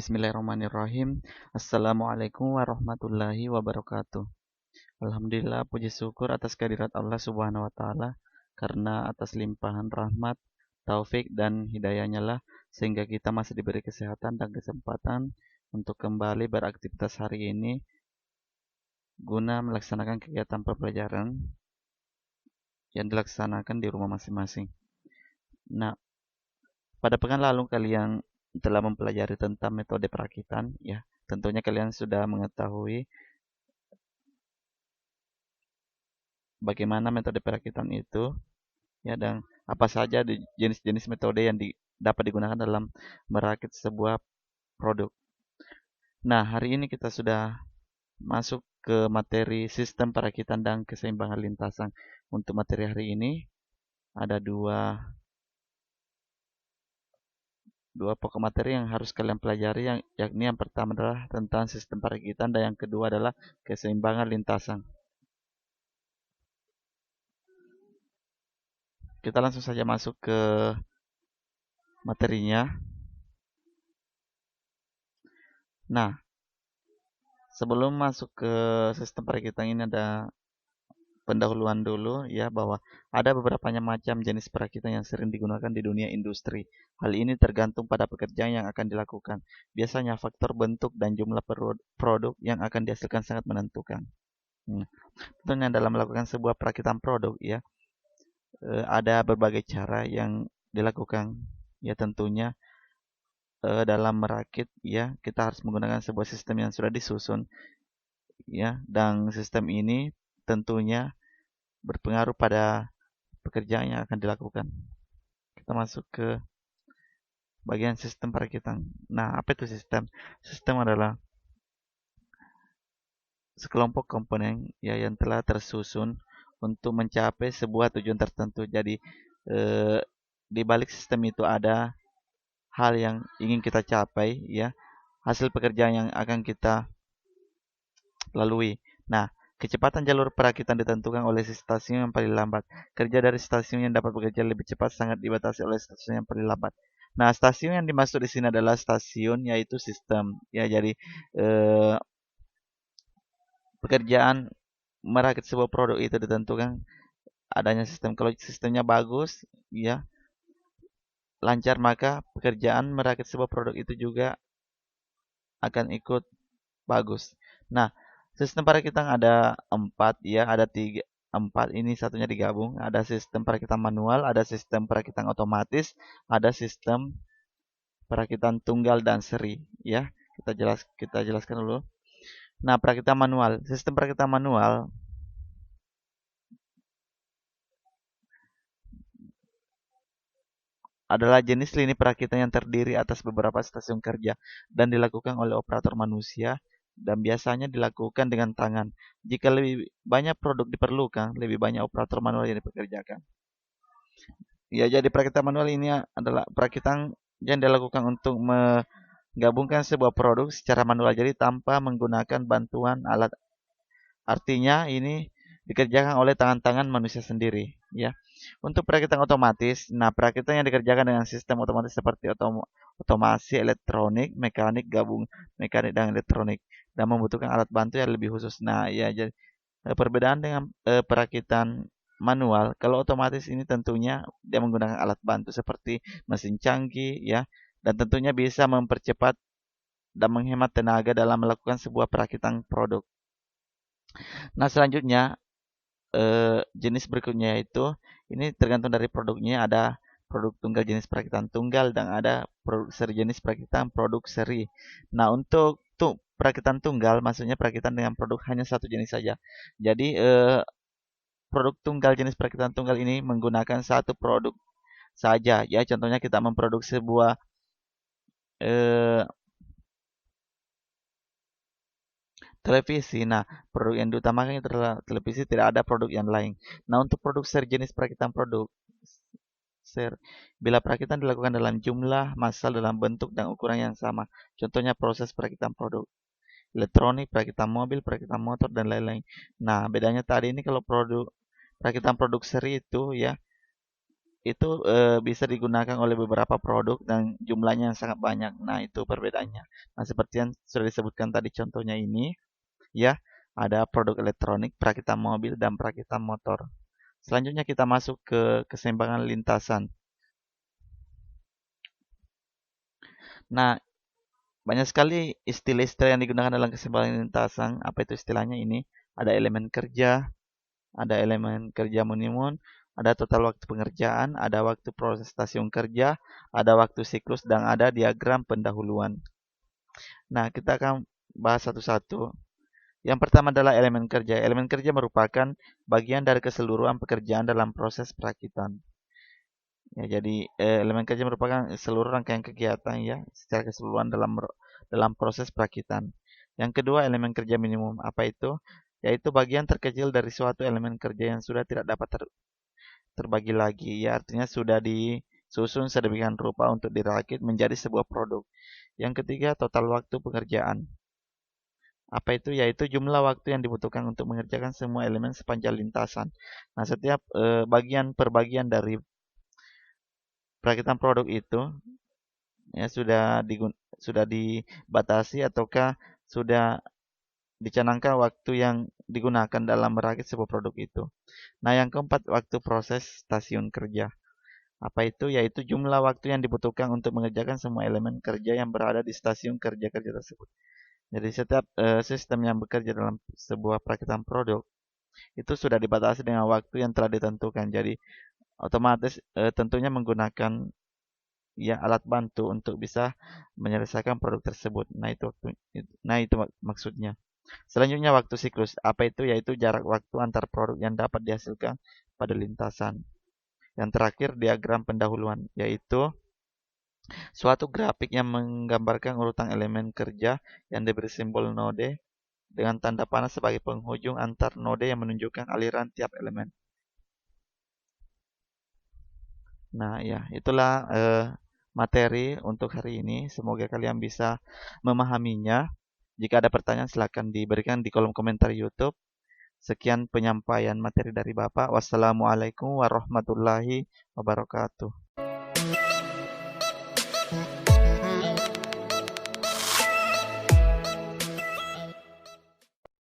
Bismillahirrahmanirrahim. Assalamualaikum warahmatullahi wabarakatuh. Alhamdulillah, puji syukur atas kehadirat Allah Subhanahu wa taala karena atas limpahan rahmat, taufik dan hidayahnya lah sehingga kita masih diberi kesehatan dan kesempatan untuk kembali beraktivitas hari ini guna melaksanakan kegiatan pembelajaran yang dilaksanakan di rumah masing-masing. Nah, pada pekan lalu kalian telah mempelajari tentang metode perakitan ya. Tentunya kalian sudah mengetahui bagaimana metode perakitan itu ya dan apa saja jenis-jenis metode yang dapat digunakan dalam merakit sebuah produk. Nah, hari ini kita sudah masuk ke materi sistem perakitan dan keseimbangan lintasan. Untuk materi hari ini ada dua pokok materi yang harus kalian pelajari, yakni yang pertama adalah tentang sistem perakitan dan yang kedua adalah keseimbangan lintasan. Kita langsung saja masuk ke materinya. Nah, sebelum masuk ke sistem perakitan ini ada pendahuluan dulu ya bahwa ada beberapa macam jenis perakitan yang sering digunakan di dunia industri. Hal ini tergantung pada pekerjaan yang akan dilakukan. Biasanya faktor bentuk dan jumlah produk yang akan dihasilkan sangat menentukan. Tentunya dalam melakukan sebuah perakitan produk ya ada berbagai cara yang dilakukan. Ya tentunya dalam merakit ya kita harus menggunakan sebuah sistem yang sudah disusun ya dan sistem ini tentunya berpengaruh pada pekerjaan yang akan dilakukan. Kita masuk ke bagian sistem perakitan. Nah, apa itu sistem? Sistem adalah sekelompok komponen ya yang telah tersusun untuk mencapai sebuah tujuan tertentu. Jadi di balik sistem itu ada hal yang ingin kita capai ya, hasil pekerjaan yang akan kita lalui. Nah, kecepatan jalur perakitan ditentukan oleh stasiun yang paling lambat. Kerja dari stasiun yang dapat bekerja lebih cepat sangat dibatasi oleh stasiun yang paling lambat. Nah, stasiun yang dimaksud di sini adalah stasiun yaitu sistem. Ya, jadi pekerjaan merakit sebuah produk itu ditentukan adanya sistem. Kalau sistemnya bagus, ya lancar maka pekerjaan merakit sebuah produk itu juga akan ikut bagus. Nah, sistem perakitan ada empat ya, ada empat ini satunya digabung. Ada sistem perakitan manual, ada sistem perakitan otomatis, ada sistem perakitan tunggal dan seri ya. Kita jelaskan dulu. Nah, perakitan manual. Sistem perakitan manual adalah jenis lini perakitan yang terdiri atas beberapa stasiun kerja dan dilakukan oleh operator manusia dan biasanya dilakukan dengan tangan. Jika lebih banyak produk diperlukan, lebih banyak operator manual yang dipekerjakan. Ya, jadi perakitan manual ini adalah perakitan yang dilakukan untuk menggabungkan sebuah produk secara manual, jadi tanpa menggunakan bantuan alat. Artinya ini dikerjakan oleh tangan-tangan manusia sendiri, ya. Untuk perakitan otomatis, nah perakitan yang dikerjakan dengan sistem otomatis seperti otomasi elektronik, mekanik, gabung mekanik dan elektronik dan membutuhkan alat bantu yang lebih khusus. Nah, ya jadi perbedaan dengan perakitan manual, kalau otomatis ini tentunya dia menggunakan alat bantu seperti mesin canggih ya dan tentunya bisa mempercepat dan menghemat tenaga dalam melakukan sebuah perakitan produk. Nah, selanjutnya jenis berikutnya yaitu ini tergantung dari produknya, ada produk tunggal jenis perakitan tunggal dan ada produk seri jenis perakitan produk seri. Nah, untuk perakitan tunggal maksudnya perakitan dengan produk hanya satu jenis saja. Jadi produk tunggal jenis perakitan tunggal ini menggunakan satu produk saja ya. Contohnya kita memproduksi sebuah televisi. Nah, produk yang diutamakan itu adalah televisi, tidak ada produk yang lain. Nah, untuk produk seri jenis perakitan produk bila perakitan dilakukan dalam jumlah massal dalam bentuk dan ukuran yang sama. Contohnya proses perakitan produk elektronik, perakitan mobil, perakitan motor dan lain-lain. Nah, bedanya tadi ini kalau perakitan produk seri itu ya itu bisa digunakan oleh beberapa produk dan jumlahnya yang sangat banyak. Nah, itu perbedaannya. Nah, seperti yang sudah disebutkan tadi contohnya ini, ya, ada produk elektronik, perakitan mobil, dan perakitan motor. Selanjutnya kita masuk ke keseimbangan lintasan. Nah, banyak sekali istilah-istilah yang digunakan dalam keseimbangan lintasan. Apa itu istilahnya ini? Ada elemen kerja, ada elemen kerja minimum, ada total waktu pengerjaan, ada waktu proses stasiun kerja, ada waktu siklus, dan ada diagram pendahuluan. Nah, kita akan bahas satu-satu. Yang pertama adalah elemen kerja. Elemen kerja merupakan bagian dari keseluruhan pekerjaan dalam proses perakitan. Ya, jadi elemen kerja merupakan seluruh rangkaian kegiatan ya secara keseluruhan dalam proses perakitan. Yang kedua, elemen kerja minimum. Apa itu? Yaitu bagian terkecil dari suatu elemen kerja yang sudah tidak dapat terbagi lagi. Ya, artinya sudah disusun sedemikian rupa untuk dirakit menjadi sebuah produk. Yang ketiga, total waktu pengerjaan. Apa itu? Yaitu jumlah waktu yang dibutuhkan untuk mengerjakan semua elemen sepanjang lintasan. Nah, setiap bagian per bagian dari perakitan produk itu ya sudah dibatasi ataukah sudah dicanangkan waktu yang digunakan dalam merakit sebuah produk itu. Nah, yang keempat, waktu proses stasiun kerja. Apa itu? Yaitu jumlah waktu yang dibutuhkan untuk mengerjakan semua elemen kerja yang berada di stasiun kerja-kerja tersebut. Jadi setiap sistem yang bekerja dalam sebuah perakitan produk itu sudah dibatasi dengan waktu yang telah ditentukan. Jadi otomatis tentunya menggunakan ya alat bantu untuk bisa menyelesaikan produk tersebut. Nah itu maksudnya. Selanjutnya waktu siklus. Apa itu? Yaitu jarak waktu antar produk yang dapat dihasilkan pada lintasan. Yang terakhir diagram pendahuluan, yaitu suatu grafik yang menggambarkan urutan elemen kerja yang diberi simbol node dengan tanda panah sebagai penghujung antar node yang menunjukkan aliran tiap elemen. Nah, ya, itulah materi untuk hari ini. Semoga kalian bisa memahaminya. Jika ada pertanyaan, silakan diberikan di kolom komentar YouTube. Sekian penyampaian materi dari Bapak. Wassalamualaikum warahmatullahi wabarakatuh.